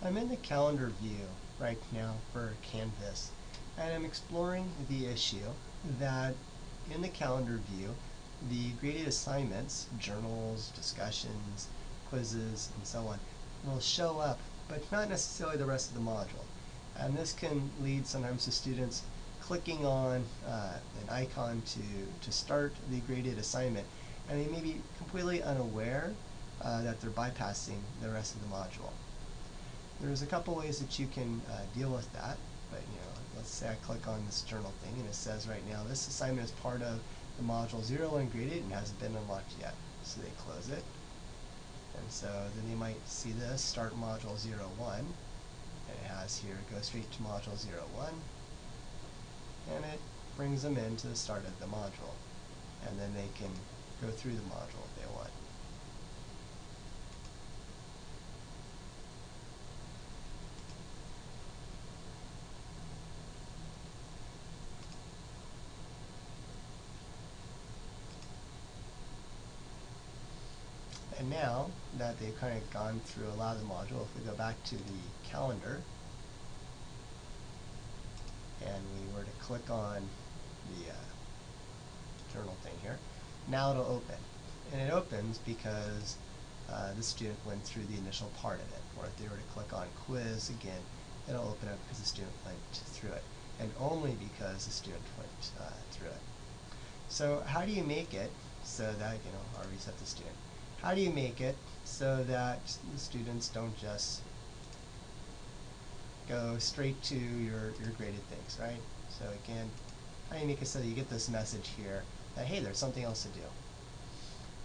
I'm in the calendar view right now for Canvas, and I'm exploring the issue that in the calendar view, the graded assignments, journals, discussions, quizzes, and so on, will show up, but not necessarily the rest of the module. And this can lead sometimes to students clicking on an icon to start the graded assignment, and they may be completely unaware that they're bypassing the rest of the module. There's a couple ways that you can deal with that, but let's say I click on this journal thing and it says right now this assignment is part of the module 01 graded and hasn't been unlocked yet. So they close it, and so then they might see this, start module 01, and it has here go straight to module 01, and it brings them into the start of the module, and then they can go through the module if they want. And now that they've kind of gone through a lot of the module, if we go back to the calendar and we were to click on the journal thing here, now it'll open. And it opens because the student went through the initial part of it. Or if they were to click on quiz again, it'll open up because the student went through it. And only because the student went through it. So how do you make it so that, I'll reset the student. How do you make it so that the students don't just go straight to your graded things, right? So again, how do you make it so that you get this message here that, hey, there's something else to do?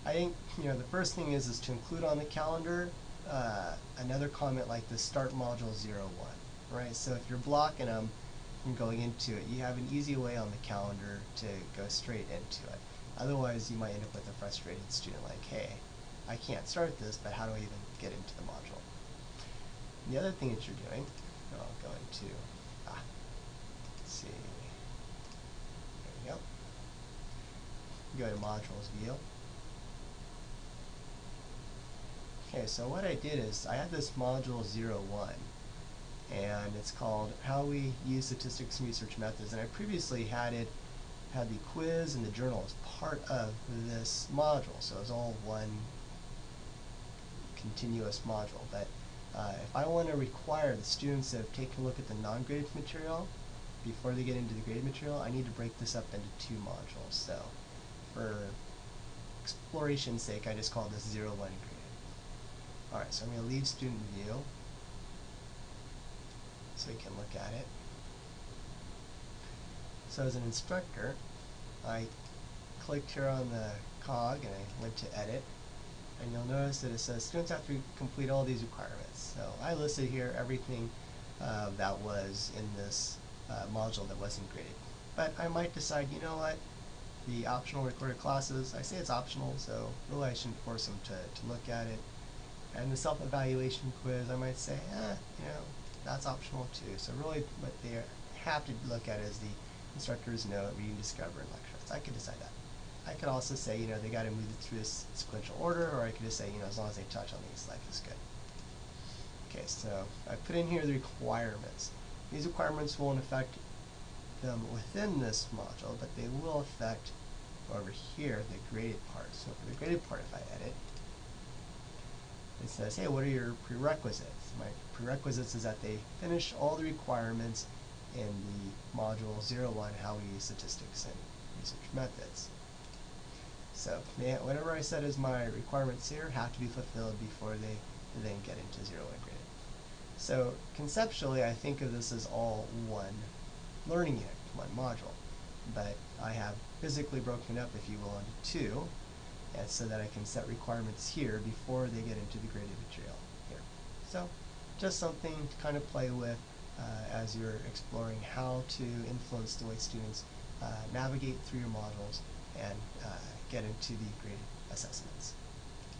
I think, the first thing is to include on the calendar another comment like the start module 01, right? So if you're blocking them from going into it, you have an easy way on the calendar to go straight into it. Otherwise, you might end up with a frustrated student like, hey, I can't start this, but how do I even get into the module? The other thing that you're doing, I'll go into, let's see, there we go. Go to modules view. Okay, so what I did is I had this module 01, and it's called How We Use Statistics and Research Methods, and I previously had the quiz and the journal as part of this module, so it was all one continuous module. But if I want to require the students that have taken a look at the non-graded material before they get into the graded material, I need to break this up into two modules. So for exploration's sake, I just call this 01 graded. Alright, so I'm going to leave student view so we can look at it. So as an instructor, I clicked here on the cog and I went to edit, and you'll notice that it says students have to complete all these requirements. So I listed here everything that was in this module that wasn't graded. But I might decide, you know what, the optional recorded classes, I say it's optional, so really I shouldn't force them to look at it. And the self-evaluation quiz, I might say, that's optional too. So really what they have to look at is the instructor's note, reading, discover, and lectures. I could decide that. I could also say, they got to move it through this sequential order, or I could just say, as long as they touch on these, life is good. Okay, so I put in here the requirements. These requirements won't affect them within this module, but they will affect over here the graded part. So for the graded part, if I edit, it says, hey, what are your prerequisites? My prerequisites is that they finish all the requirements in the module 01, How We Use Statistics and Research Methods. So whatever I said is my requirements here have to be fulfilled before they then get into 01 graded. So conceptually, I think of this as all one learning unit, one module. But I have physically broken up, if you will, into two, and so that I can set requirements here before they get into the graded material here. So just something to kind of play with as you're exploring how to influence the way students navigate through your modules and get into the graded assessments.